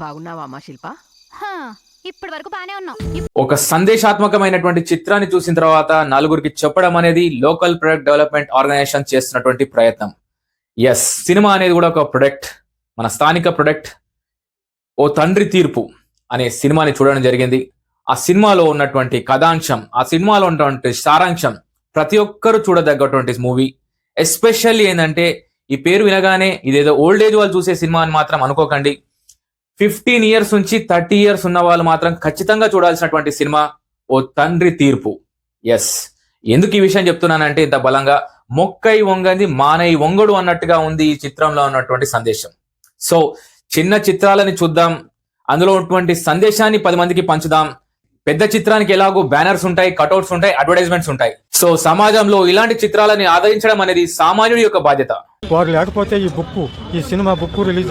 బాగున్నావా అమ్మా శిల్ప? హా, ఇప్పటి వరకు బానే ఉన్నాం. ఒక సందేశాత్మకమైనటువంటి చిత్రాన్ని చూసిన తర్వాత నలుగురికి చెప్పడం అనేది లోకల్ ప్రొడక్ట్ డెవలప్మెంట్ ఆర్గనైజేషన్ చేస్తున్నటువంటి ప్రయత్నం. ఎస్, సినిమా అనేది కూడా ఒక ప్రొడక్ట్, మన స్థానిక ప్రొడక్ట్. ఓ తండ్రి తీర్పు అనే సినిమాని చూడడం జరిగింది. ఆ సినిమాలో ఉన్నటువంటి కథాంశం, ఆ సినిమాలో ఉన్నటువంటి సారాంశం ప్రతి ఒక్కరూ చూడదగ్గటువంటి మూవీ. ఎస్పెషల్లీ ఏంటంటే, ఈ పేరు వినగానే ఇదేదో ఓల్డ్ ఏజ్ వాళ్ళు చూసే సినిమా అని మాత్రం అనుకోకండి. 15 years నుంచి 30 years ఉన్న వాళ్ళు మాత్రం ఖచ్చితంగా చూడాల్సినటువంటి సినిమా ఓ తండ్రి తీర్పు. ఎస్, ఎందుకు ఈ విషయం చెప్తున్నానంటే ఇంత బలంగా, మొక్కై వంగంది మానై వంగడు అన్నట్టుగా ఉంది ఈ చిత్రంలో ఉన్నటువంటి సందేశం. సో చిన్న చిత్రాలని చూద్దాం, అందులో ఉన్నటువంటి సందేశాన్ని 10 మందికి పంచుదాం. పెద్ద చిత్రానికి ఎలాగో బ్యానర్స్ ఉంటాయి, కటౌట్స్ ఉంటాయి, అడ్వర్టైజ్మెంట్స్ ఉంటాయి. సో సమాజంలో ఇలాంటి చిత్రాలని ఆదరించడం అనేది సామాన్యుడి యొక్క బాధ్యత. వారు లేకపోతే ఈ సినిమా బుక్ రిలీజ్